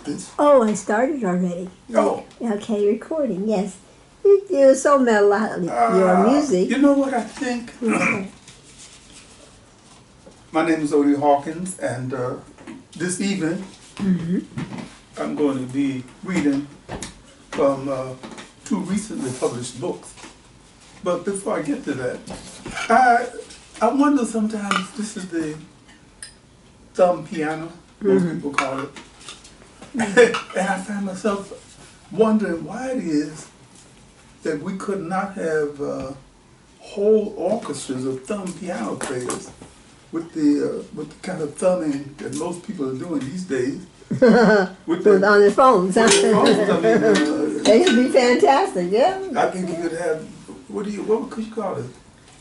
this. Oh, I started already. Oh. Okay, recording, yes. You're so melodic, your music. You know what I think? My name is Odie Hawkins, and this evening I'm going to be reading from 2 recently published books. But before I get to that, I wonder sometimes, this is the thumb piano, most people call it. And I find myself wondering why it is that we could not have whole orchestras of thumb piano players with the kind of thumbing that most people are doing these days. With on their phones. With their phones, I mean, they could be fantastic, yeah. I think you could have, what could you call it?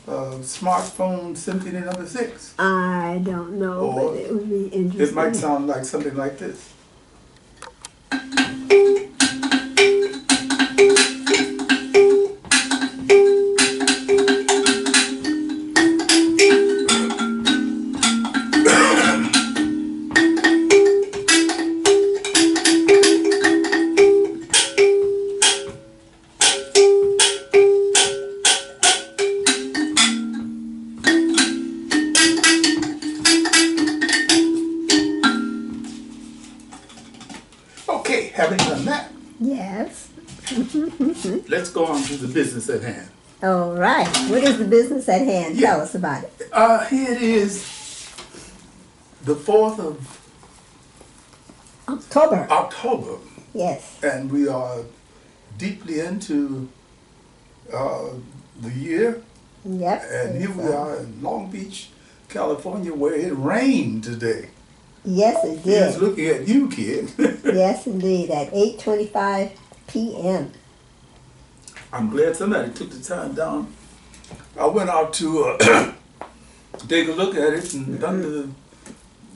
Smartphone Symphony No. 6. I don't know, Or but it would be interesting. it might sound like something like this. Okay, having done that. Yes. Let's go on to the business at hand. All right. What is the business at hand? Yeah. Tell us about it. Here it is, the 4th of October. Yes. And we are deeply into the year. Yep. And here we are in Long Beach, California, where it rained today. Yes, it did. It's looking at you, kid. Yes, indeed. At 8:25 p.m. I'm glad somebody took the time down. I went out to take a look at it, and thunder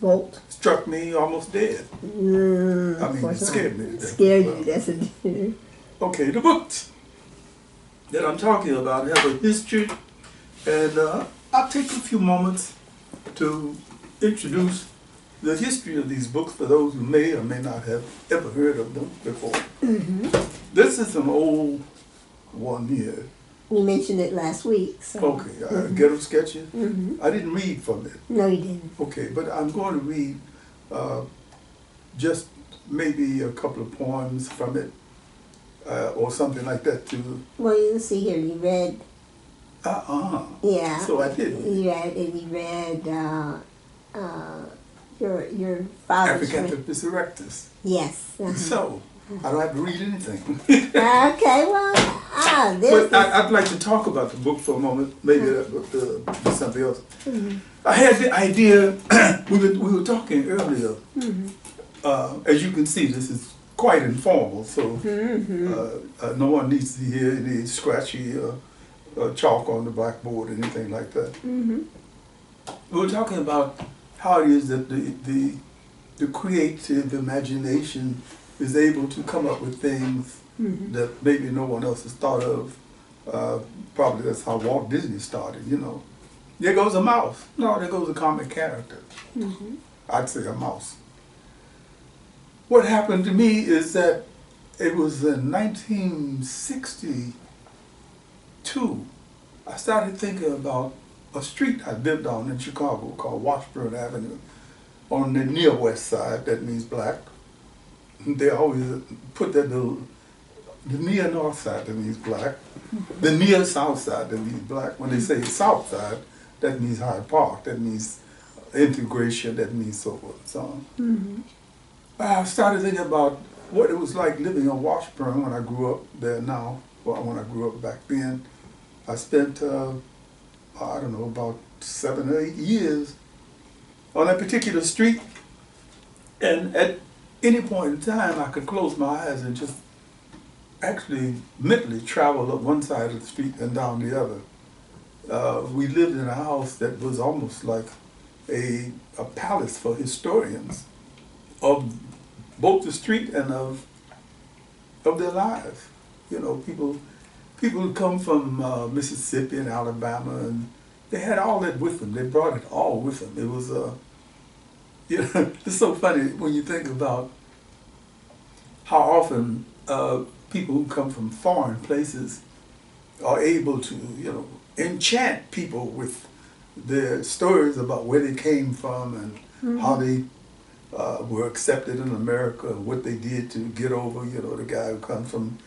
Bolt. struck me almost dead. I mean, it scared me. It scared you, that's it. Okay, the books that I'm talking about have a history, and I'll take a few moments to introduce the history of these books for those who may or may not have ever heard of them before. This is an old one here. We mentioned it last week. So. Okay, Ghetto Sketches. I didn't read from it. No, you didn't. Okay, but I'm going to read just maybe a couple of poems from it, or something like that too. Well, you see here, you read. Yeah. So I did. You read your father's. Africanthropus erectus. Yes. So I don't have to read anything. Okay, well, But I'd like to talk about the book for a moment. Maybe do something else. I had the idea. we were talking earlier. As you can see, this is quite informal, so no one needs to hear any scratchy chalk on the blackboard or anything like that. We were talking about how it is that the creative imagination is able to come up with things that maybe no one else has thought of. Probably that's how Walt Disney started, you know. There goes a mouse. No, there goes a comic character. I'd say a mouse. What happened to me is that it was in 1962, I started thinking about a street I lived on in Chicago called Washburn Avenue. On the near west side, that means black. They always put that little, the near north side, that means black. The near south side, that means black. When they say south side, that means Hyde Park, that means integration, that means so forth and so on. I started thinking about what it was like living in Washburn when I grew up there now, or when I grew up back then. I spent, I don't know, about 7 or 8 years on that particular street, and at any point in time I could close my eyes and just actually mentally travel up one side of the street and down the other. We lived in a house that was almost like a palace for historians of both the street and of their lives. You know, people who come from Mississippi and Alabama, and they had all that with them. They brought it all with them. It was, you know, it's so funny when you think about how often people who come from foreign places are able to, you know, enchant people with their stories about where they came from and how they were accepted in America and what they did to get over, you know, the guy who comes from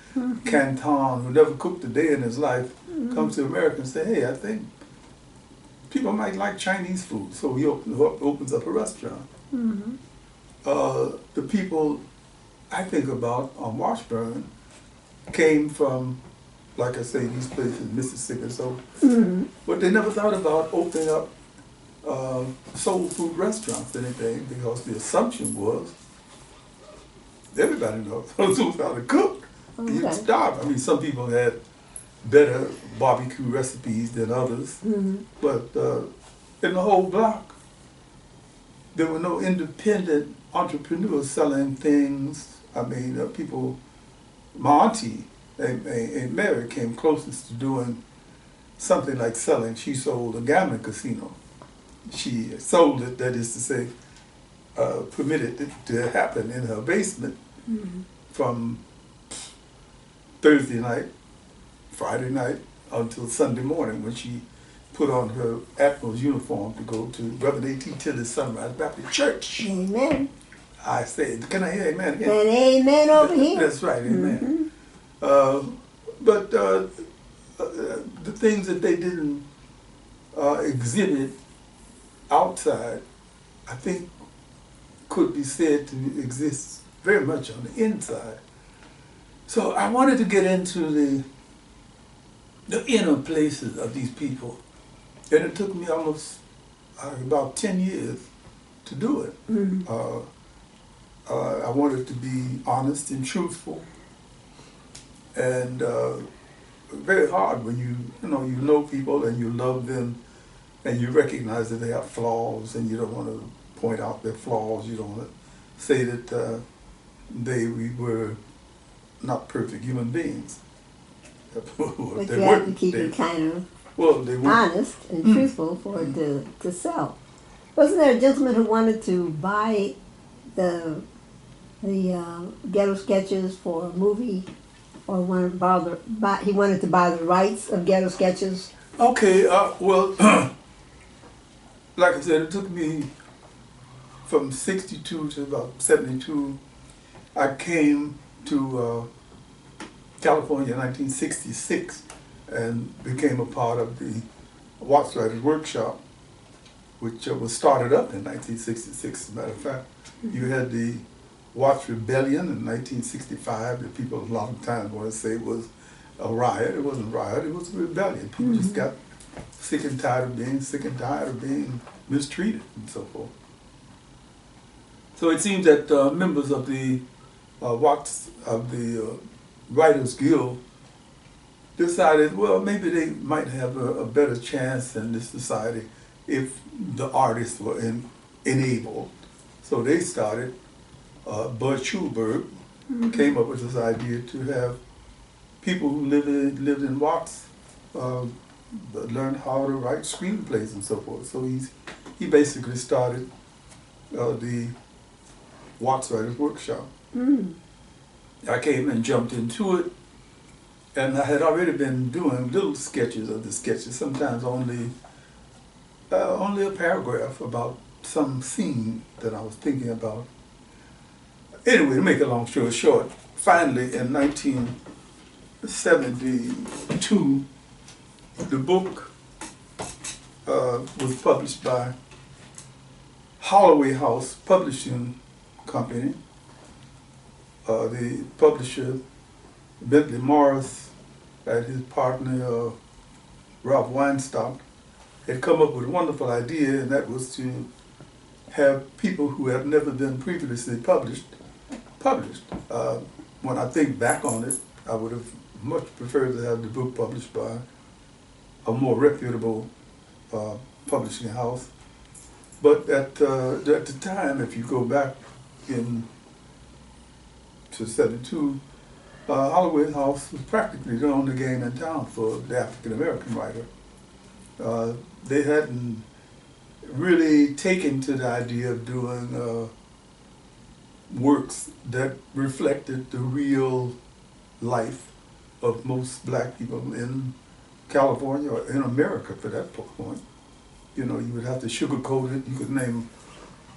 Canton, who never cooked a day in his life, comes to America and say, hey, I think people might like Chinese food, so he opens up a restaurant. The people I think about on Washburn came from, like I say, these places, Mississippi, so, but they never thought about opening up soul food restaurants or anything, because the assumption was everybody knows how to cook. Okay. You starve. I mean, some people had better barbecue recipes than others, but in the whole block, there were no independent entrepreneurs selling things. I mean, people, my auntie, Aunt Mary, came closest to doing something like selling. She sold a gambling casino. She sold it, that is to say, permitted it to happen in her basement from Thursday night, Friday night, until Sunday morning, when she put on her Admiral's uniform to go to Reverend A.T. Tilley's Sunrise Baptist Church. Amen. I said, can I hear amen again? And amen over here. That's right, amen. But the things that they didn't exhibit outside, I think, could be said to exist very much on the inside. So I wanted to get into the inner places of these people, and it took me almost about 10 years to do it. I wanted to be honest and truthful, and very hard when you know people and you love them, and you recognize that they have flaws, and you don't want to point out their flaws. You don't want to say that they were not perfect human beings. But you have to keep it kind of honest and truthful for it to sell. Wasn't there a gentleman who wanted to buy the Ghetto Sketches for a movie, or he wanted to buy the rights of Ghetto Sketches? Okay, well, like I said, it took me from 62 to about 72. I came to California in 1966 and became a part of the Watts Writers Workshop, which was started up in 1966, as a matter of fact. You had the Watts Rebellion in 1965 that people a lot of times want to say was a riot. It wasn't a riot, it was a rebellion. People just got sick and tired of being mistreated and so forth. So it seems that members of the Watts, of the Writers Guild, decided, well, maybe they might have a better chance in this society if the artists were enabled. So they started, Bud Schulberg came up with this idea to have people who lived in Watts learn how to write screenplays and so forth. So he basically started the Watts Writers Workshop. I came and jumped into it, and I had already been doing little sketches of the sketches, sometimes only a paragraph about some scene that I was thinking about. Anyway, to make a long story short, finally in 1972, the book was published by Holloway House Publishing Company. The publisher, Bentley Morris, and his partner, Ralph Weinstock, had come up with a wonderful idea, and that was to have people who have never been previously published. When I think back on it, I would have much preferred to have the book published by a more reputable publishing house. But at the time, if you go back to 72, Holloway House was practically the only game in town for the African American writer. They hadn't really taken to the idea of doing works that reflected the real life of most black people in California or in America for that point. You know, you would have to sugarcoat it. You could name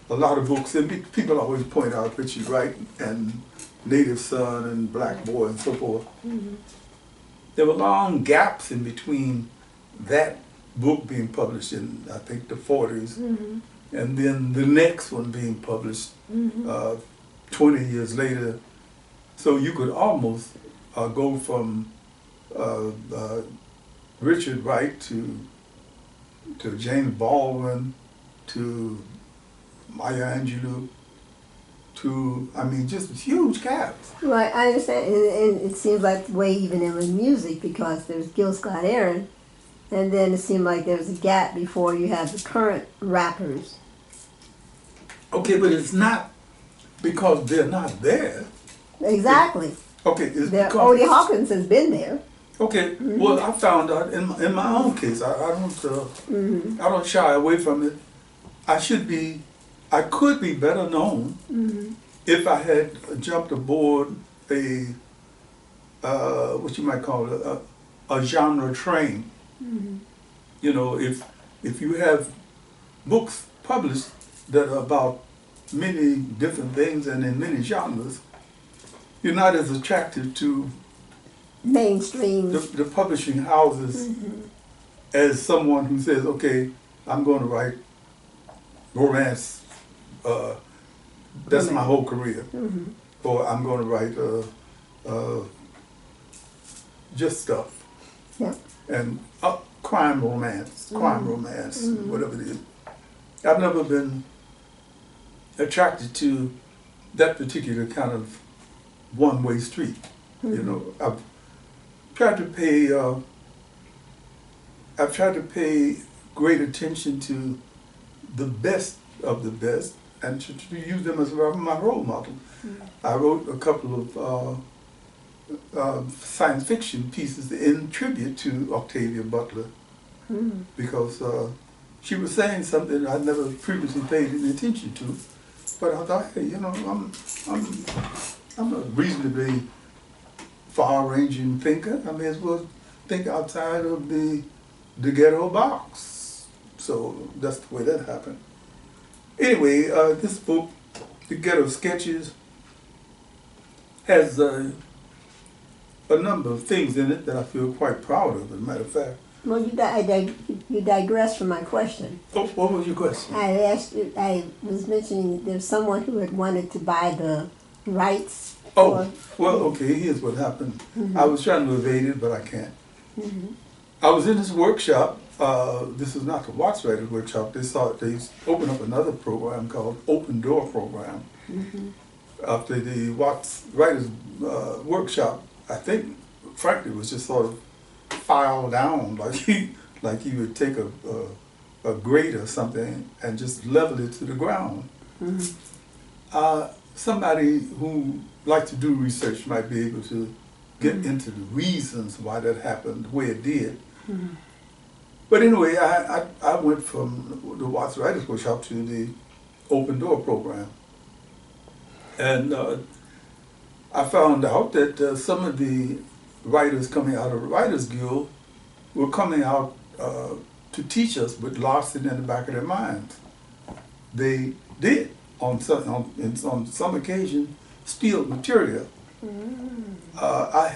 a lot of books, and people always point out Richard Wright and Native Son and Black Boy and so forth. There were long gaps in between that book being published in, I think, the 40s, and then the next one being published 20 years later. So you could almost go from Richard Wright to James Baldwin to Maya Angelou to, I mean, just huge gaps. Right, I understand, and it seems like the way even in the music, because there's Gil Scott-Heron, and then it seemed like there was a gap before you have the current rappers. Okay, but it's not because they're not there. Exactly. Okay, it's because Odie Hawkins has been there. Okay, well, I found out in my own case, I don't shy away from it. I could be better known if I had jumped aboard what you might call a genre train. You know, if you have books published that are about many different things and in many genres, you're not as attractive to mainstream the publishing houses as someone who says, okay, I'm going to write romance. That's my whole career. Or I'm going to write just stuff. Yeah. And crime romance, whatever it is. I've never been attracted to that particular kind of one-way street. You know, I've tried to pay great attention to the best of the best and to use them as my role model. I wrote a couple of science fiction pieces in tribute to Octavia Butler because she was saying something I'd never previously paid any attention to, but I thought, hey, you know, I'm a reasonably far-ranging thinker. I may as well think outside of the ghetto box. So that's the way that happened. Anyway, this book, The Ghetto Sketches, has a number of things in it that I feel quite proud of, as a matter of fact. Well, you digress from my question. Oh, what was your question? I asked you, I was mentioning there's someone who had wanted to buy the rights. Oh, well, okay, here's what happened. I was trying to evade it, but I can't. I was in this workshop. This is not the Watts Writers Workshop. They opened up another program called Open Door Program. After the Watts Writers Workshop, I think, frankly, was just sort of filed down like you would take a grate or something and just level it to the ground. Somebody who likes to do research might be able to get into the reasons why that happened the way it did. But anyway, I went from the Watts Writers Workshop to the Open Door Program. And I found out that some of the writers coming out of the Writers Guild were coming out to teach us with Larson in the back of their minds. They did, on some occasion, steal material. I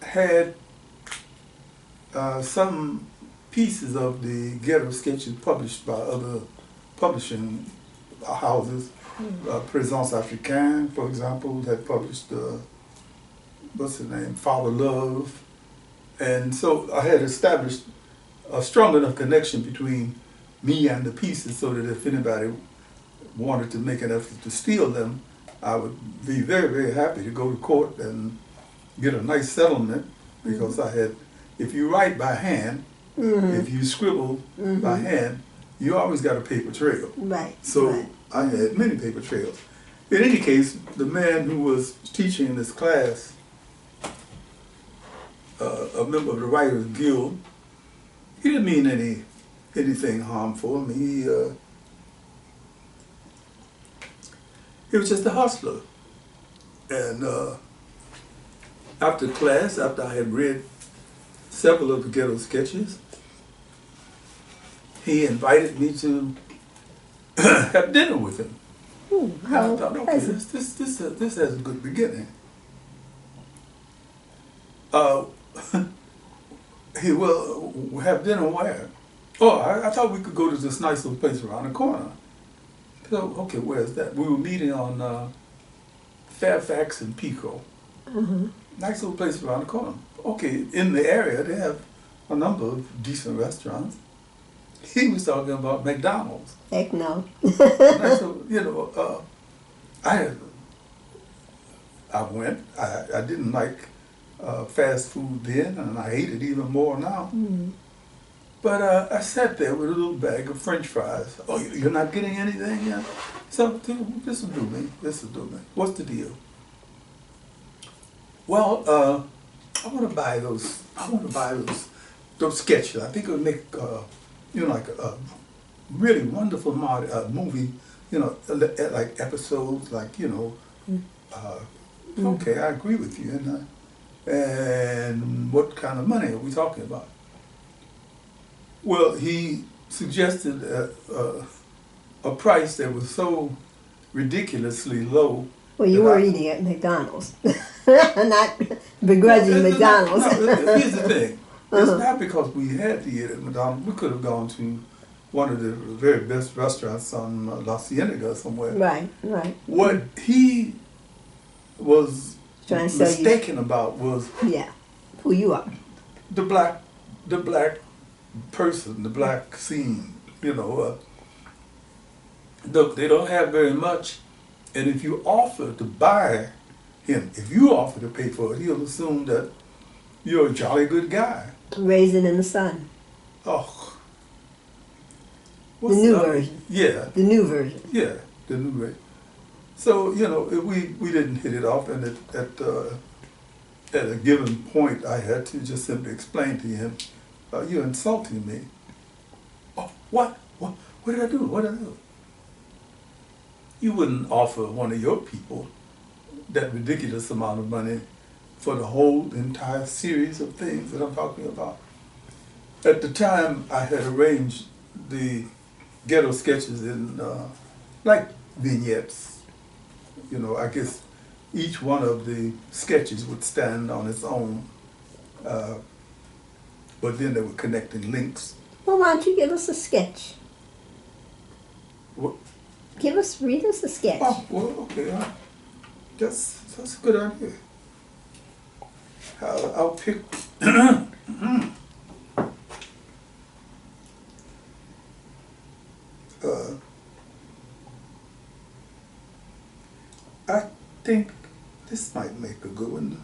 had some pieces of the Ghetto Sketches published by other publishing houses. Présence Africaine, for example, had published, what's the name, Father Love. And so I had established a strong enough connection between me and the pieces so that if anybody wanted to make an effort to steal them, I would be very, very happy to go to court and get a nice settlement because I had, if you write by hand, if you scribble by hand, you always got a paper trail. Right. So I had many paper trails. In any case, the man who was teaching in this class, a member of the Writers Guild, he didn't mean anything harmful. I mean, He was just a hustler. And after class, after I had read several of the Ghetto Sketches, he invited me to have dinner with him. Ooh, I thought, okay, this has a good beginning. He will have dinner where? Oh, I thought we could go to this nice little place around the corner. So, okay, where's that? We were meeting on Fairfax and Pico. Nice little place around the corner. Okay, in the area they have a number of decent restaurants. He was talking about McDonald's. Heck no. Nice little, you know, I went. I didn't like fast food then, and I hate it even more now. But I sat there with a little bag of French fries. Oh, you're not getting anything yet? So this will do me. This will do me. What's the deal? Well, I want to buy those. I want to buy those sketches. I think it would make you know, like a really wonderful movie. You know, like episodes, like, you know. Okay, I agree with you. And what kind of money are we talking about? Well, he suggested a price that was so ridiculously low. Well, you were eating at McDonald's, not begrudging McDonald's. No, here's the thing. It's not because we had to eat at McDonald's. We could have gone to one of the very best restaurants on La Cienega somewhere. Right, right. What he was trying to mistaken about was who you are. The black person, the black scene. You know, look, they don't have very much, and if you offer to buy him, if you offer to pay for it, he'll assume that you're a jolly good guy. Raisin in the Sun. Oh. The new version. Yeah. The new version. Yeah, the new version. So, you know, we didn't hit it off, and at a given point, I had to just simply explain to him, you're insulting me. Oh, what? What did I do? What did I do? You wouldn't offer one of your people that ridiculous amount of money for the whole entire series of things that I'm talking about. At the time, I had arranged the Ghetto Sketches in like vignettes. You know, I guess each one of the sketches would stand on its own, but then they were connecting links. Well, why don't you give us a sketch? What? Read us a sketch. Oh, well, okay. That's a good idea. I'll pick. I think this might make a good one.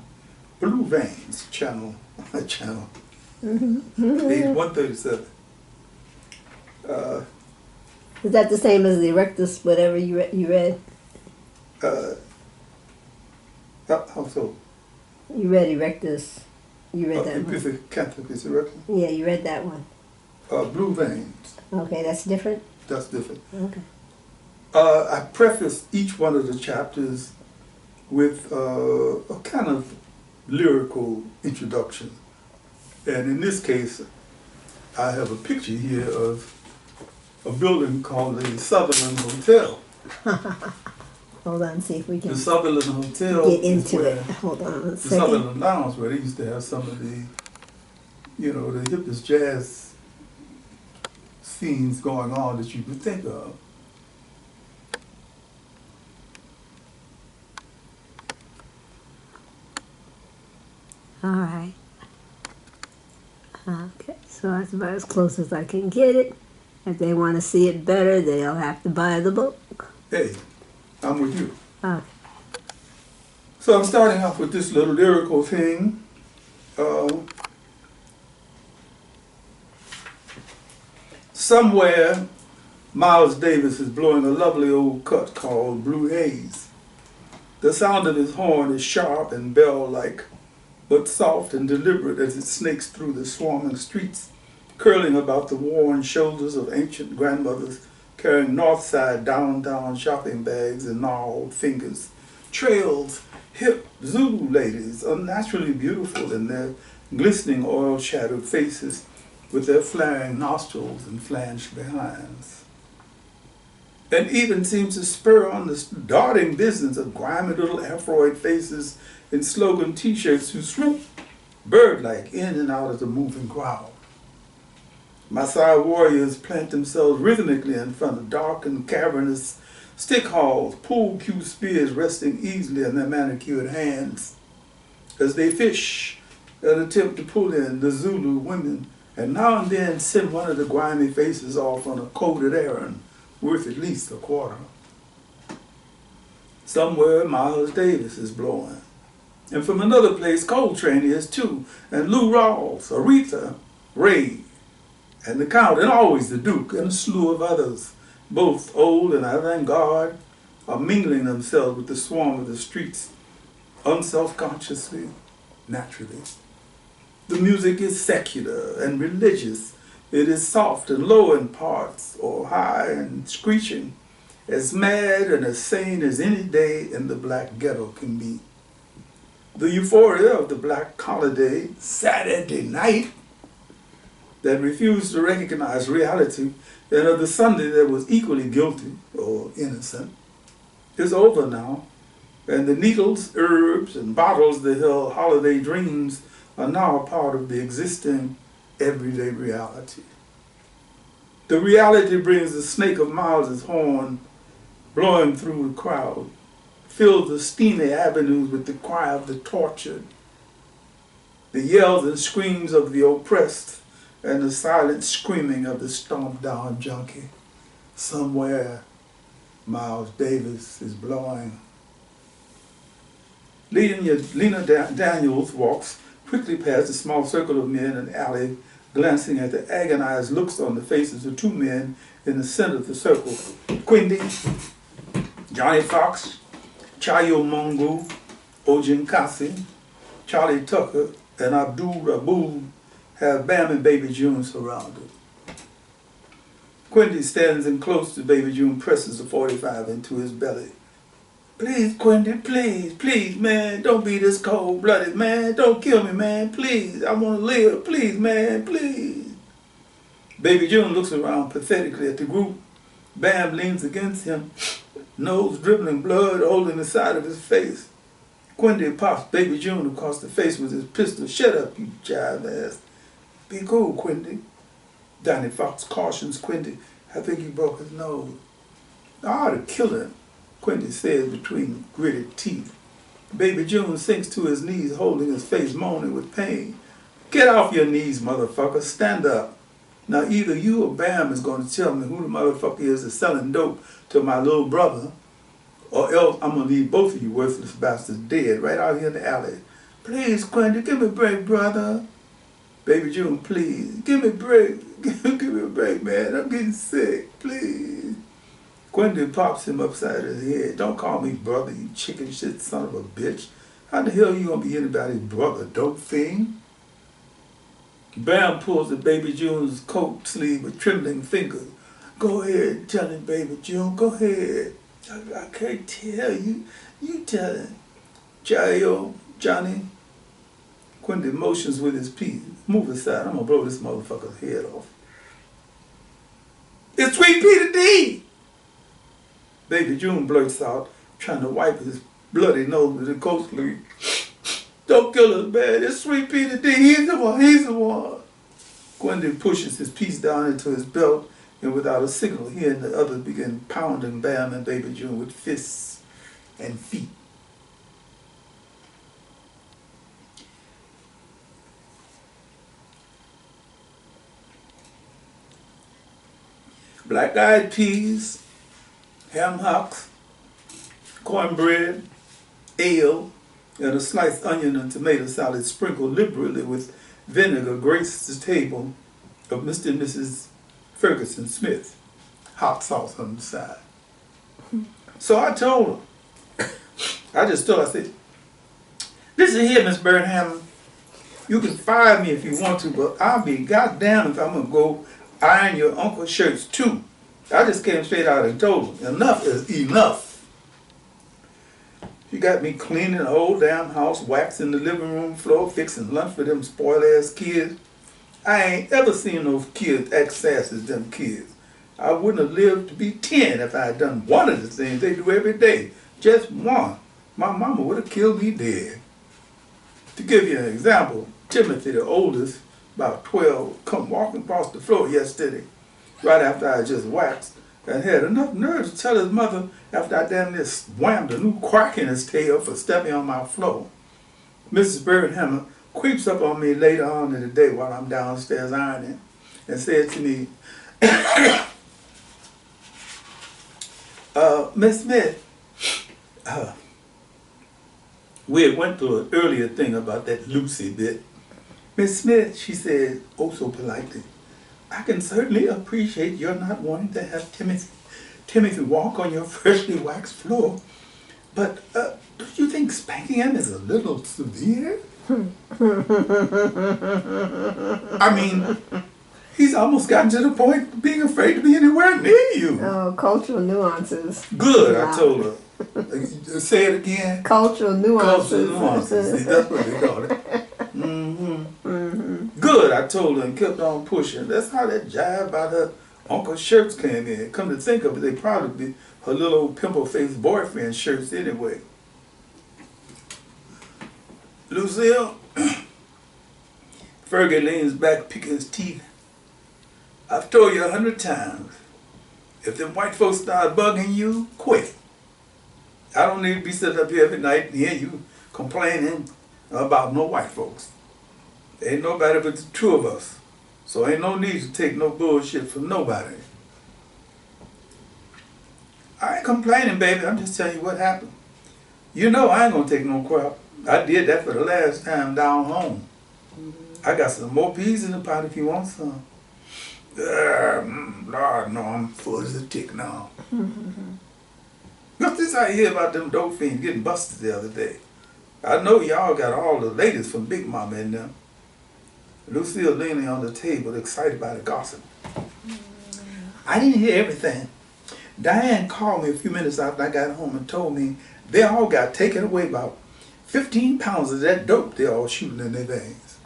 Blue Veins, channel. Page 137. Is that the same as the Erectus, whatever you read? How so? You read Erectus. You read that one. Canthropus erectus? Yeah, you read that one. Blue Veins. Okay, that's different? That's different. Okay. I prefaced each one of the chapters with a kind of lyrical introduction. And in this case, I have a picture here of a building called the Sutherland Hotel. Hold on, see if we can the Sutherland Hotel get into it. Hold on a the second. Sutherland Lounge, where they used to have some of the, you know, the hippest jazz scenes going on that you could think of. All right. Okay, so that's about as close as I can get it. If they want to see it better, they'll have to buy the book. Hey, I'm with you. Okay. So I'm starting off with this little lyrical thing. Somewhere, Miles Davis is blowing a lovely old cut called Blue Haze. The sound of his horn is sharp and bell-like, but soft and deliberate as it snakes through the swarming streets, curling about the worn shoulders of ancient grandmothers carrying north-side downtown shopping bags and gnarled fingers. Trails, hip Zulu ladies, unnaturally beautiful in their glistening oil-shadowed faces with their flaring nostrils and flanged behinds. And even seems to spur on the darting business of grimy little Afroid faces in slogan t-shirts who swoop bird-like in and out of the moving crowd. Maasai warriors plant themselves rhythmically in front of dark and cavernous stick halls, pool cue spears resting easily in their manicured hands as they fish and attempt to pull in the Zulu women, and now and then send one of the grimy faces off on a coded errand worth at least a quarter. Somewhere Miles Davis is blowing. And from another place, Coltrane is too, and Lou Rawls, Aretha, Ray, and the Count, and always the Duke, and a slew of others, both old and avant-garde, are mingling themselves with the swarm of the streets, unself-consciously, naturally. The music is secular and religious. It is soft and low in parts, or high and screeching, as mad and as sane as any day in the black ghetto can be. The euphoria of the black holiday, Saturday night, that refused to recognize reality, and of the Sunday that was equally guilty or innocent, is over now, and the needles, herbs, and bottles that held holiday dreams are now a part of the existing everyday reality. The reality brings the snake of Miles's horn blowing through the crowd, fills the steamy avenues with the cry of the tortured, the yells and screams of the oppressed, and the silent screaming of the stomped down junkie. Somewhere, Miles Davis is blowing. Lena Daniels walks quickly past a small circle of men in the alley, glancing at the agonized looks on the faces of two men in the center of the circle. Quindy, Johnny Fox, Chayo Mungu, Ojinkasi, Charlie Tucker, and Abdul Rabu have Bam and Baby June surrounded. Quindy stands in close to Baby June, presses the 45 into his belly. Please, Quindy, please, please, man, don't be this cold-blooded, man. Don't kill me, man, please. I want to live, please, man, please. Baby June looks around pathetically at the group. Bam leans against him, nose dribbling blood, holding the side of his face. Quindy pops Baby June across the face with his pistol. Shut up, you jive ass. Be cool, Quindy. Johnny Fox cautions Quindy. I think he broke his nose. I ought to kill him, Quindy says between gritted teeth. Baby June sinks to his knees, holding his face, moaning with pain. Get off your knees, motherfucker. Stand up. Now either you or Bam is going to tell me who the motherfucker is that's selling dope to my little brother, or else I'm going to leave both of you worthless bastards dead right out here in the alley. Please, Quindy, give me a break, brother. Baby June, please, give me a break. Give me a break, man. I'm getting sick, please. Quindy pops him upside his head. Don't call me brother, you chicken shit son of a bitch. How the hell you gonna be anybody's brother, dope fiend? Bam pulls the Baby June's coat sleeve with trembling fingers. Go ahead, tell him, Baby June, go ahead. I can't tell you. You tell him. Chayo, Johnny. Quindy motions with his piece. Move aside, I'm gonna blow this motherfucker's head off. It's Sweet Peter D! Baby June blurts out, trying to wipe his bloody nose with a coat sleeve. Don't kill us, man. It's Sweet Peter D. He's the one. He's the one. Quindy pushes his piece down into his belt, and without a signal, he and the others begin pounding Bam and Baby June with fists and feet. Black-eyed peas, ham hocks, cornbread, ale, and a sliced onion and tomato salad sprinkled liberally with vinegar graced the table of Mr. and Mrs. Ferguson Smith. Hot sauce on the side. So I told her, I said, listen here, Miss Burnham, you can fire me if you want to, but I'll be goddamn if I'm going to go iron your uncle's shirts too. I just came straight out and told her, enough is enough. She got me cleaning the whole damn house, waxing the living room floor, fixing lunch for them spoiled-ass kids. I ain't ever seen those kids act sassy as them kids. I wouldn't have lived to be 10 if I had done one of the things they do every day. Just one. My mama would have killed me dead. To give you an example, Timothy, the oldest, about 12, come walking across the floor yesterday, right after I just waxed, and had enough nerve to tell his mother after I damn near whammed a new crack in his tail for stepping on my floor. Mrs. Birdhammer creeps up on me later on in the day while I'm downstairs ironing and said to me, Miss Smith, we had went through an earlier thing about that Lucy bit. Miss Smith, she said, oh so politely, I can certainly appreciate your not wanting to have Timothy walk on your freshly waxed floor, but don't you think spanking him is a little severe? I mean, he's almost gotten to the point of being afraid to be anywhere near you. Oh, cultural nuances. Good, wow. I told her. Say it again. Cultural nuances. Cultural nuances. See, that's what they call it. Good, I told her and kept on pushing. That's how that jive about her uncle's shirts came in. Come to think of it, they probably be her little old pimple-faced boyfriend's shirts anyway. Lucille, Fergie leans back picking his teeth. I've told you 100 times, if them white folks start bugging you, quit. I don't need to be sitting up here every night and hear you complaining about no white folks. Ain't nobody but the two of us. So ain't no need to take no bullshit from nobody. I ain't complaining, baby. I'm just telling you what happened. You know I ain't gonna take no crap. I did that for the last time down home. I got some more peas in the pot if you want some. Lord, no, I'm full as a tick now. What's this I hear about them dope fiends getting busted the other day? I know y'all got all the ladies from Big Mama in them. Lucille leaning on the table, excited by the gossip. I didn't hear everything. Diane called me a few minutes after I got home and told me they all got taken away about 15 pounds of that dope they all shooting in their veins.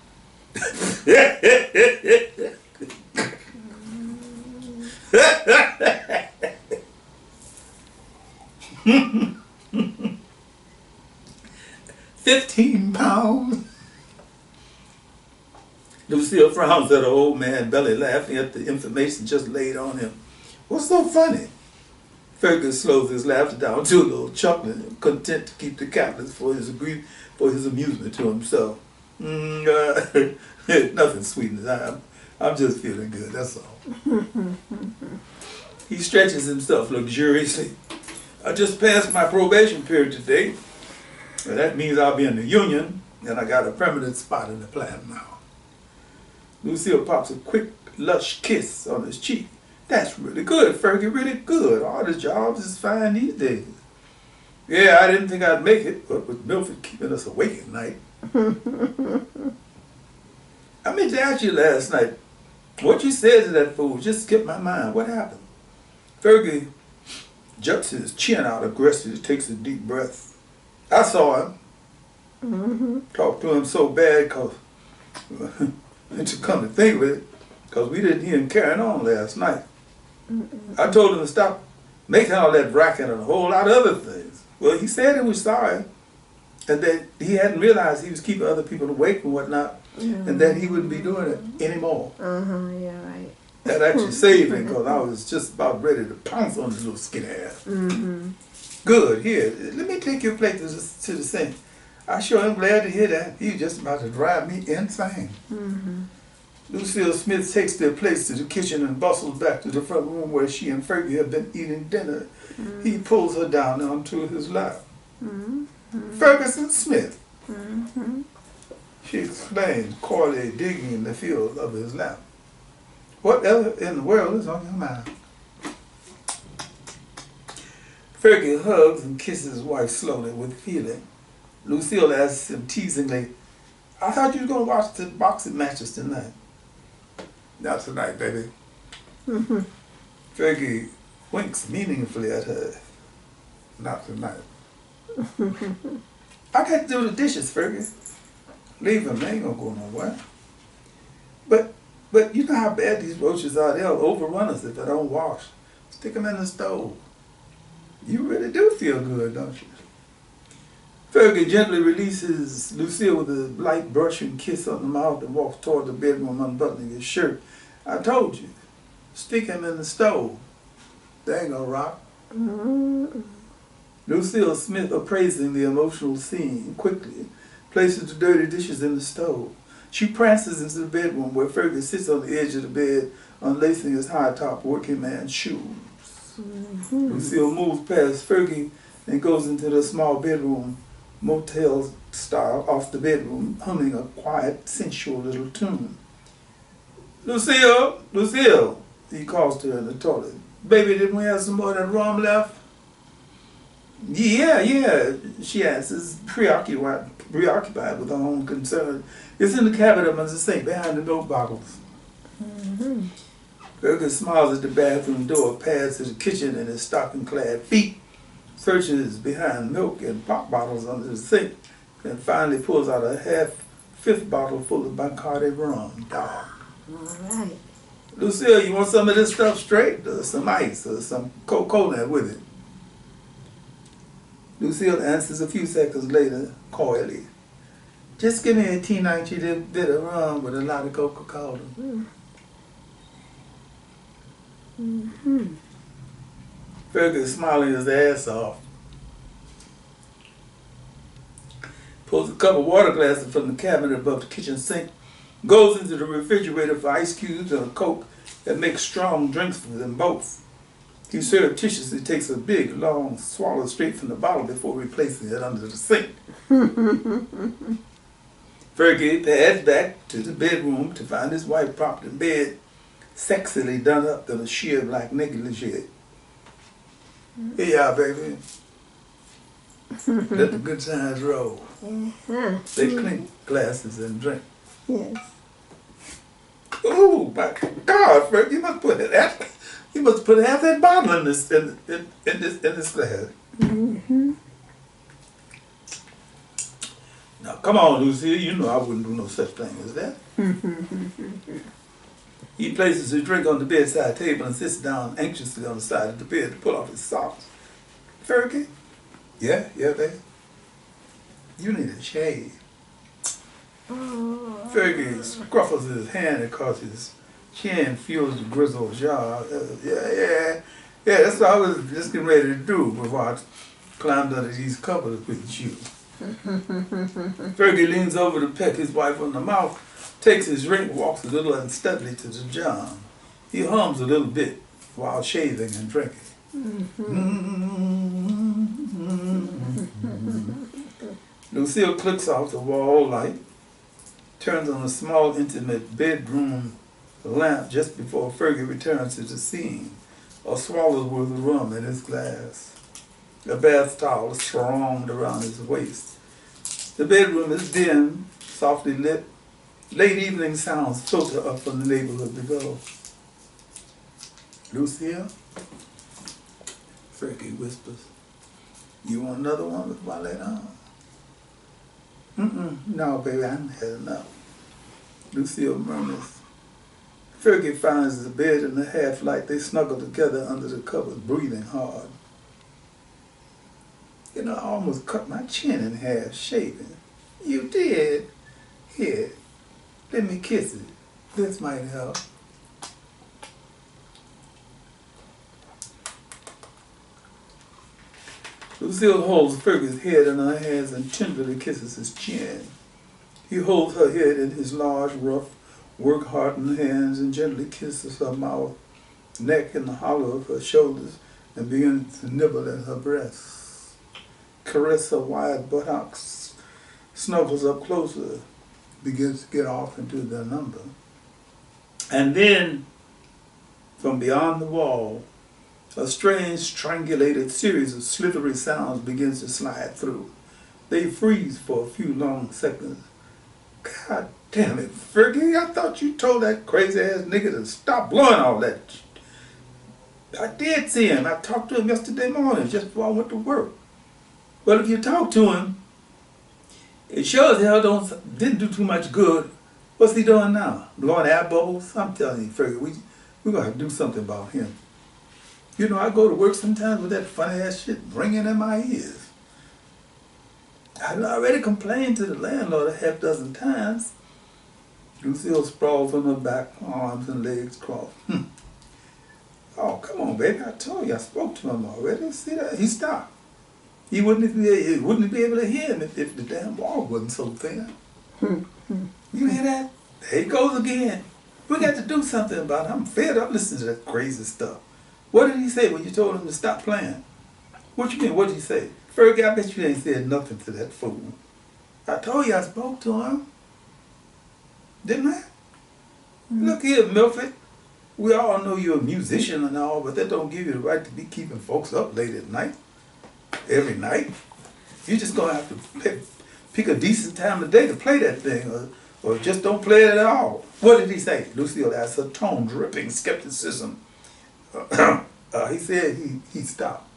15 pounds? Lucille frowns at her old man belly, laughing at the information just laid on him. What's so funny? Fergus slows his laughter down to a little chuckling, content to keep the captains for his amusement to himself. Nothing sweet as I'm just feeling good, that's all. He stretches himself luxuriously. I just passed my probation period today. Well, that means I'll be in the union, and I got a permanent spot in the plan now. Lucille pops a quick, lush kiss on his cheek. That's really good, Fergie, really good. All the jobs is fine these days. Yeah, I didn't think I'd make it, but with Milford keeping us awake at night. I meant to ask you last night, what you said to that fool just skipped my mind. What happened? Fergie juts his chin out aggressively, takes a deep breath. I saw him. Talked to him so bad because, to come to think of it, because we didn't hear him carrying on last night. I told him to stop making all that racket and a whole lot of other things. Well, he said he was sorry, and that he hadn't realized he was keeping other people awake and whatnot, and that he wouldn't be doing it anymore. Yeah, right. That actually saved him, because I was just about ready to pounce on his little skinny ass. Good, here, let me take your plate to the sink. I sure am glad to hear that. He was just about to drive me insane. Lucille Smith takes their plates to the kitchen and bustles back to the front room where she and Fergie have been eating dinner. He pulls her down onto his lap. Ferguson Smith, she exclaims, coyly digging in the field of his lap. Whatever in the world is on your mind? Fergie hugs and kisses his wife slowly with feeling. Lucille asks him teasingly, I thought you were going to watch the boxing matches tonight. Not tonight, baby. Fergie winks meaningfully at her. Not tonight. I got to do the dishes, Fergie. Leave them, they ain't gonna go nowhere. But you know how bad these roaches are. They'll overrun us if I don't wash. Stick them in the stove. You really do feel good, don't you? Fergie gently releases Lucille with a light brushing kiss on the mouth and walks toward the bedroom unbuttoning his shirt. I told you, stick him in the stove. They ain't gonna rock. Lucille Smith, appraising the emotional scene, quickly places the dirty dishes in the stove. She prances into the bedroom where Fergie sits on the edge of the bed, unlacing his high-top working man's shoes. Lucille moves past Fergie and goes into the small bedroom, motel style, off the bedroom, humming a quiet, sensual little tune. Lucille, Lucille, he calls to her in the toilet. Baby, didn't we have some more of that rum left? Yeah, she answers, preoccupied with her own concern. It's in the cabinet under the sink, behind the milk bottles. Fergie smiles at the bathroom door, pads to the kitchen in his stocking-clad feet, searches behind milk and pop bottles under the sink, and finally pulls out a half-fifth bottle full of Bacardi rum. Dog. All right. Lucille, you want some of this stuff straight, or some ice, or some Coca-Cola with it? Lucille answers a few seconds later, coyly. Just give me a tea-night bit of rum with a lot of Coca-Cola. Fergie is smiling his ass off. Pulls a couple water glasses from the cabinet above the kitchen sink, goes into the refrigerator for ice cubes and a Coke that makes strong drinks for them both. He surreptitiously takes a big, long swallow straight from the bottle before replacing it under the sink. Fergie pads back to the bedroom to find his wife propped in bed, sexily done up in a sheer black negligee. Here you are, baby. Let the good times roll. They clink glasses and drink. Yes. Oh my God, Fergie, you must put half that bottle in this glass. Now come on, Lucille, you know I wouldn't do no such thing as that. He places his drink on the bedside table and sits down anxiously on the side of the bed to pull off his socks. Fergie? Yeah, baby. You need a shave. Fergie scruffles his hand across his chin, feels the grizzled jaw. Yeah, that's what I was just getting ready to do before I climbed under these covers with you. Fergie leans over to peck his wife on the mouth, takes his drink, walks a little unsteadily to the john. He hums a little bit while shaving and drinking. Lucille clicks off the wall light, turns on a small intimate bedroom lamp just before Fergie returns to the scene, a swallow's worth of rum in his glass. A bath towel is thrown around his waist. The bedroom is dim, softly lit. Late evening sounds filter up from the neighborhood below. Lucille? Fergie whispers. You want another one with my light on? No, baby, I haven't had enough. Lucille murmurs. Fergie finds the bed in the half-light. They snuggle together under the covers, breathing hard. You know, I almost cut my chin in half shaving. You did? Here, let me kiss it. This might help. Lucille holds Fergie's head in her hands and tenderly kisses his chin. He holds her head in his large, rough, work-hardened hands and gently kisses her mouth, neck, and the hollow of her shoulders, and begins to nibble at her breasts. Caress her wide buttocks, snuggles up closer, begins to get off into their number. And then, from beyond the wall, a strange, strangulated series of slithery sounds begins to slide through. They freeze for a few long seconds. God damn it, Fergie, I thought you told that crazy-ass nigga to stop blowing all that shit. I did see him. I talked to him yesterday morning just before I went to work. But if you talk to him, it sure as hell didn't do too much good. What's he doing now? Blowing air bubbles? I'm telling you, Fergie, we're going to have to do something about him. You know, I go to work sometimes with that funny ass shit ringing in my ears. I already complained to the landlord a half dozen times. Lucille sprawls on her back, arms and legs crossed. Oh, come on, baby. I told you I spoke to him already. See that? He stopped. He wouldn't be able to hear him if the damn wall wasn't so thin. You hear that? There he goes again. We got to do something about it. I'm fed up listening to that crazy stuff. What did he say when you told him to stop playing? What you mean? What did he say? Fergie, I bet you ain't said nothing to that fool. I told you I spoke to him. Didn't I? Look here, Milford. We all know you're a musician and all, but that don't give you the right to be keeping folks up late at night. Every night. You're just going to have to pick a decent time of day to play that thing, or just don't play it at all. What did he say? Lucille asked, her tone dripping skepticism. He said he stopped.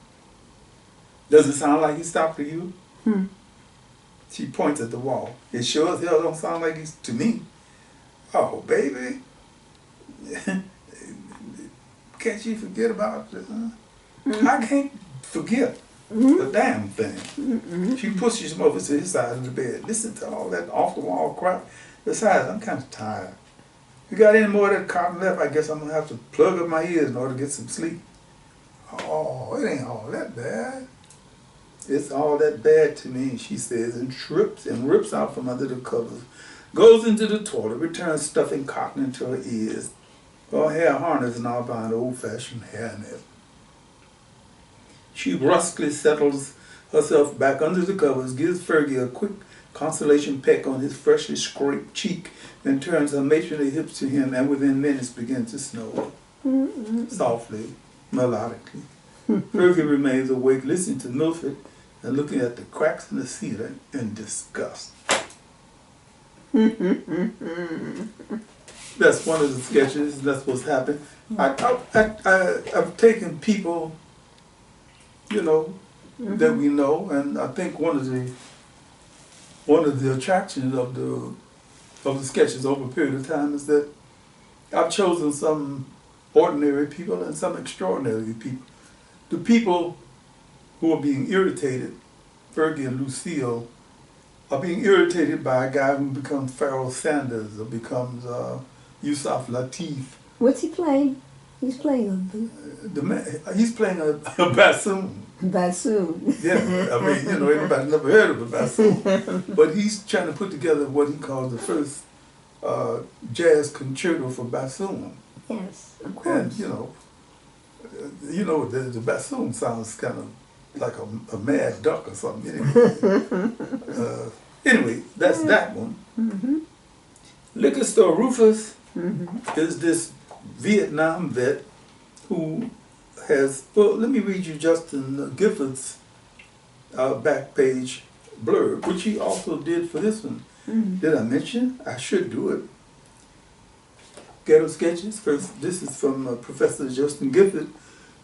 Does it sound like he stopped for you? She points at the wall. It sure as hell don't sound like he's to me. Oh, baby. Can't you forget about it? I can't forget the damn thing. She pushes him over to his side of the bed. Listen to all that off-the-wall crap. Besides, I'm kind of tired. If you got any more of that cotton left, I guess I'm going to have to plug up my ears in order to get some sleep. Oh, it ain't all that bad. It's all that bad to me, she says, and trips and rips out from under the covers. Goes into the toilet, returns stuffing cotton into her ears. Her hair harness now by an old-fashioned hairnet. She brusquely settles herself back under the covers, gives Fergie a quick consolation peck on his freshly scraped cheek, then turns her matronly hips to him, and within minutes begins to snore. Softly, melodically. Fergie remains awake, listening to Milford and looking at the cracks in the ceiling in disgust. That's one of the sketches. That's what's happened. I've taken people, you know, that we know, and I think one of the attractions of the sketches over a period of time is that I've chosen some ordinary people and some extraordinary people. The people who are being irritated, Fergie and Lucille, are being irritated by a guy who becomes Pharoah Sanders or becomes Yusuf Lateef. What's he playing? He's playing he's playing a bassoon. Bassoon. Yeah, I mean, you know, everybody never heard of a bassoon. But he's trying to put together what he calls the first jazz concerto for bassoon. Yes, of course. And, the bassoon sounds kind of like a mad duck or something. Anyway, that's that one. Likka Rufus is this Vietnam vet who has, well, let me read you Justin Gifford's back page blurb, which he also did for this one. Did I mention? I should do it. Ghetto Sketches. First, this is from Professor Justin Gifford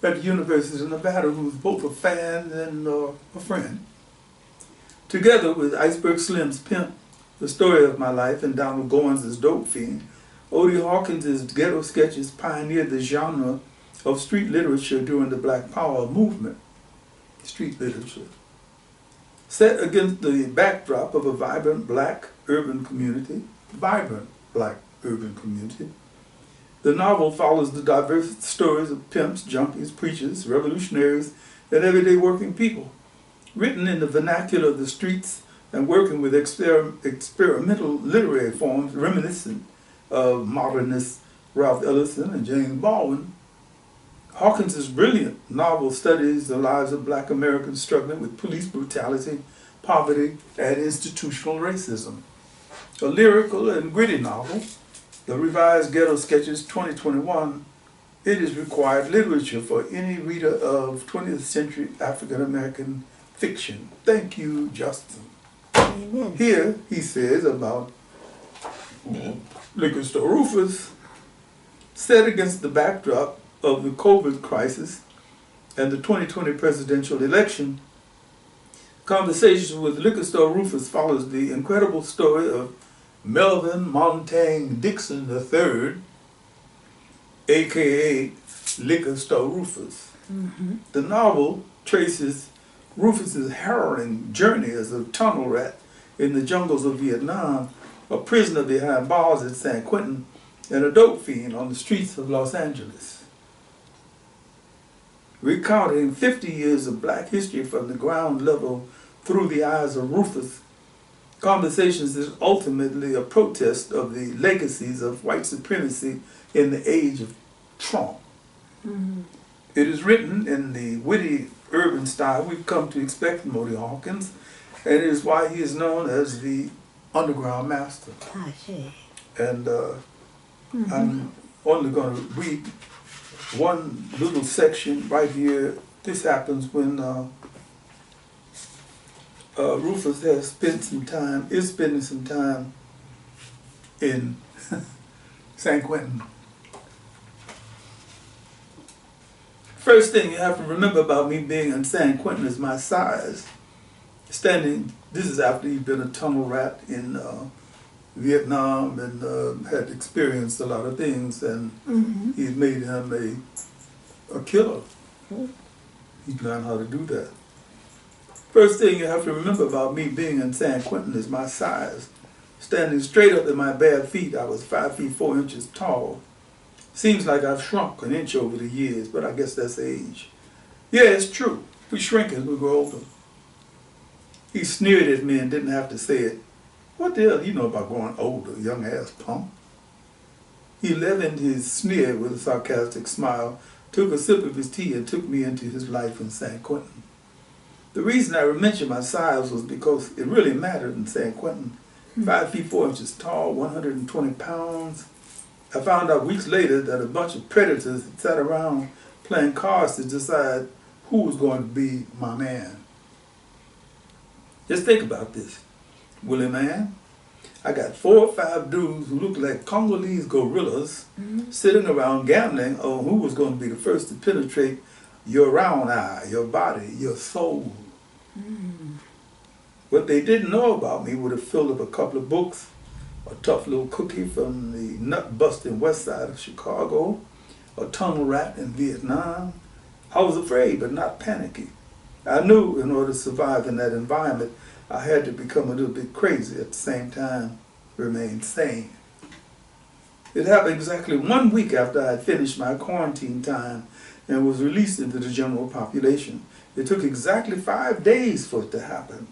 at the University of Nevada, who's both a fan and a friend. Together with Iceberg Slim's Pimp, The Story of My Life, and Donald Goins' Dope Fiend, Odie Hawkins' Ghetto Sketches pioneered the genre of street literature during the Black Power movement. Street literature. Set against the backdrop of a vibrant black urban community, the novel follows the diverse stories of pimps, junkies, preachers, revolutionaries, and everyday working people. Written in the vernacular of the streets and working with experimental literary forms reminiscent of modernists Ralph Ellison and James Baldwin, Hawkins' brilliant novel studies the lives of black Americans struggling with police brutality, poverty, and institutional racism. A lyrical and gritty novel, the revised Ghetto Sketches 2021, it is required literature for any reader of 20th century African American fiction. Thank you, Justin. Amen. Here he says about Likka Rufus, set against the backdrop of the COVID crisis and the 2020 presidential election, Conversations with Likka Rufus follows the incredible story of Melvin Montaigne Dixon III, aka Likka Rufus. The novel traces Rufus's harrowing journey as a tunnel rat in the jungles of Vietnam, a prisoner behind bars at San Quentin, and a dope fiend on the streets of Los Angeles. Recounting 50 years of black history from the ground level through the eyes of Rufus, Conversations is ultimately a protest of the legacies of white supremacy in the age of Trump. It is written in the witty urban style we've come to expect from Odie Hawkins, and it is why he is known as the underground master. And I'm only going to read one little section right here. This happens when Rufus is spending some time in San Quentin. First thing you have to remember about me being in San Quentin is my size. This is after he'd been a tunnel rat in Vietnam and had experienced a lot of things, and he had made him a killer. He learned how to do that. First thing you have to remember about me being in San Quentin is my size. Standing straight up in my bare feet, I was 5 feet 4 inches tall. Seems like I've shrunk an inch over the years, but I guess that's age. Yeah, it's true. We shrink as we grow older. He sneered at me and didn't have to say it. What the hell do you know about growing older, young ass punk? He leavened his sneer with a sarcastic smile, took a sip of his tea, and took me into his life in San Quentin. The reason I mentioned my size was because it really mattered in San Quentin. 5 feet 4 inches tall, 120 pounds. I found out weeks later that a bunch of predators had sat around playing cards to decide who was going to be my man. Just think about this, Willie man. I got 4 or 5 dudes who look like Congolese gorillas sitting around gambling on who was going to be the first to penetrate your round eye, your body, your soul. What they didn't know about me would have filled up a couple of books, a tough little cookie from the nut-busting west side of Chicago, a tunnel rat in Vietnam. I was afraid, but not panicky. I knew in order to survive in that environment, I had to become a little bit crazy at the same time, remain sane. It happened exactly 1 week after I had finished my quarantine time and was released into the general population. It took exactly 5 days for it to happen.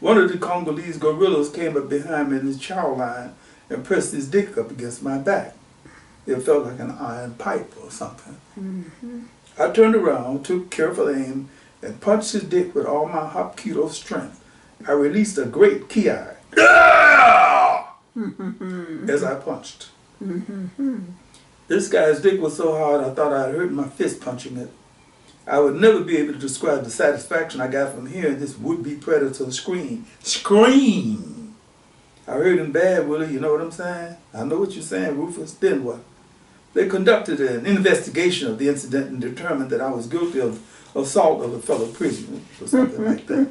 One of the Congolese gorillas came up behind me in his chow line and pressed his dick up against my back. It felt like an iron pipe or something. I turned around, took careful aim, and punched his dick with all my Hapkido strength. I released a great ki as I punched. This guy's dick was so hard I thought I'd hurt my fist punching it. I would never be able to describe the satisfaction I got from hearing this would-be predator scream. Scream! I heard him bad, Willie, you know what I'm saying? I know what you're saying, Rufus. Then what? They conducted an investigation of the incident and determined that I was guilty of assault of a fellow prisoner or something like that.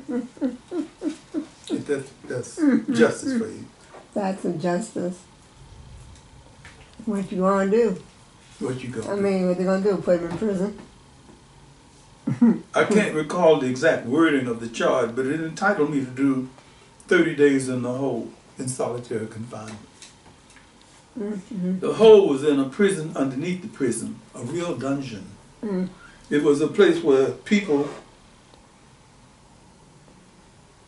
That's justice for you. That's injustice. What you gonna do? What you gonna do? I mean, what they gonna do? Put him in prison? I can't recall the exact wording of the charge, but it entitled me to do 30 days in the hole in solitary confinement. The hole was in a prison underneath the prison, a real dungeon. It was a place where people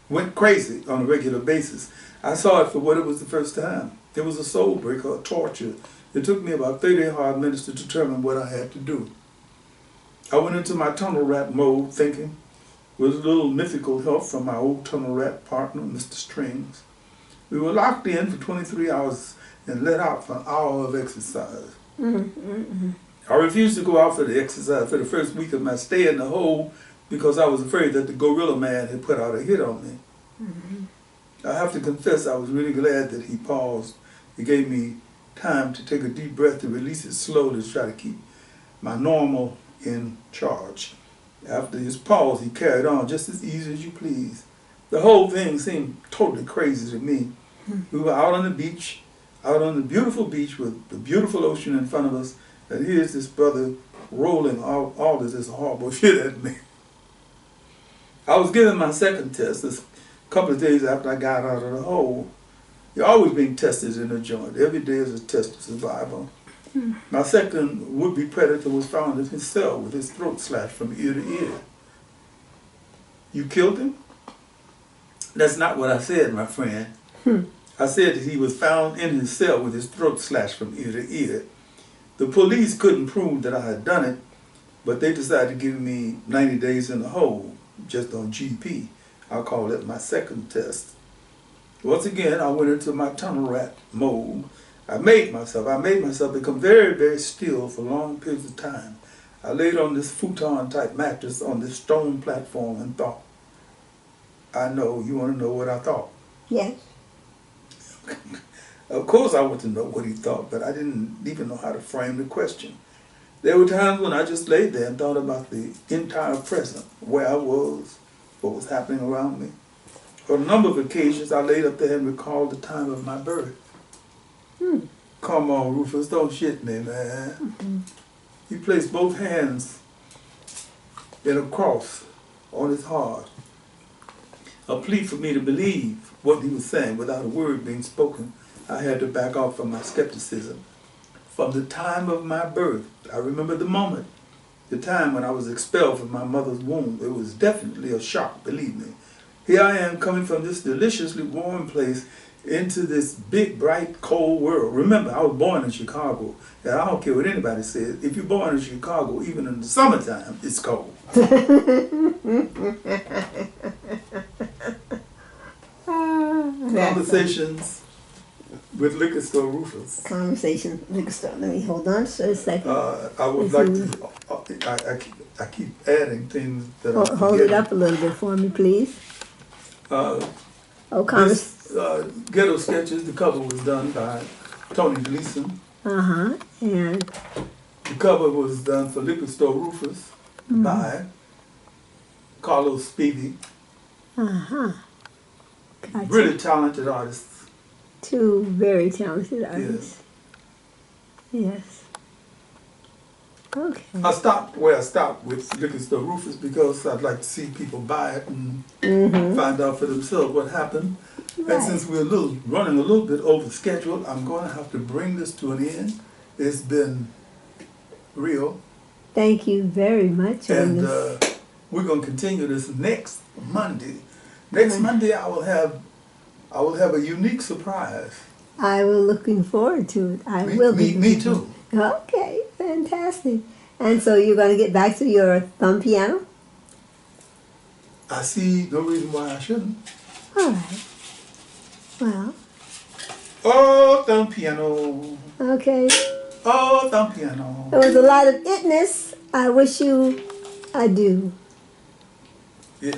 went crazy on a regular basis. I saw it for what it was the first time. It was a soul breaker, a torture. It took me about 30 hard minutes to determine what I had to do. I went into my tunnel rat mode thinking, with a little mythical help from my old tunnel rat partner, Mr. Strings. We were locked in for 23 hours and let out for an hour of exercise. I refused to go out for the exercise for the first week of my stay in the hole because I was afraid that the gorilla man had put out a hit on me. I have to confess I was really glad that he paused. He gave me time to take a deep breath to release it slowly to try to keep my normal in charge. After his pause, he carried on just as easy as you please. The whole thing seemed totally crazy to me. We were out on the beach, out on the beautiful beach with the beautiful ocean in front of us, and here's this brother rolling all of this horrible shit at me. I was given my second test a couple of days after I got out of the hole. You're always being tested in a joint. Every day is a test of survival. My second would-be predator was found in his cell with his throat slashed from ear to ear. You killed him? That's not what I said, my friend. I said that he was found in his cell with his throat slashed from ear to ear. The police couldn't prove that I had done it, but they decided to give me 90 days in the hole, just on GP. I'll call that my second test. Once again, I went into my tunnel rat mode. I made myself become very, very still for long periods of time. I laid on this futon-type mattress on this stone platform and thought. I know, you want to know what I thought? Yes. Of course I want to know what he thought, but I didn't even know how to frame the question. There were times when I just laid there and thought about the entire present, where I was, what was happening around me. On a number of occasions, I laid up there and recalled the time of my birth. Come on, Rufus, don't shit me, man. He placed both hands in a cross on his heart. A plea for me to believe what he was saying without a word being spoken. I had to back off from my skepticism. From the time of my birth, I remember the moment, the time when I was expelled from my mother's womb. It was definitely a shock, believe me. Here I am coming from this deliciously warm place into this big, bright, cold world. Remember, I was born in Chicago, and I don't care what anybody says. If you're born in Chicago, even in the summertime, it's cold. Conversations with Liquor Store Rufus. Conversation with Liquor Store. Let me hold on for a second. I would like to. I keep adding things that I'm hold it up a little bit for me, please. Ghetto Sketches, the cover was done by Tony Gleason. And the cover was done for Liquor Store Rufus by Carlos Speedy. Gotcha. Really talented artists. Two very talented artists. Yes. Okay. I stopped where I stopped with Liquor Store Rufus because I'd like to see people buy it and find out for themselves what happened. Right. And since we're running a little bit over schedule, I'm going to have to bring this to an end. It's been real. Thank you very much. And we're going to continue this next Monday. Next Monday, I will have a unique surprise. I will looking forward to it. Me too. Okay, fantastic. And so you're going to get back to your thumb piano? I see no reason why I shouldn't. All right. Well. Oh, thumb piano. Okay. Oh, thumb piano. There was a lot of itness. I wish you adieu. Yeah.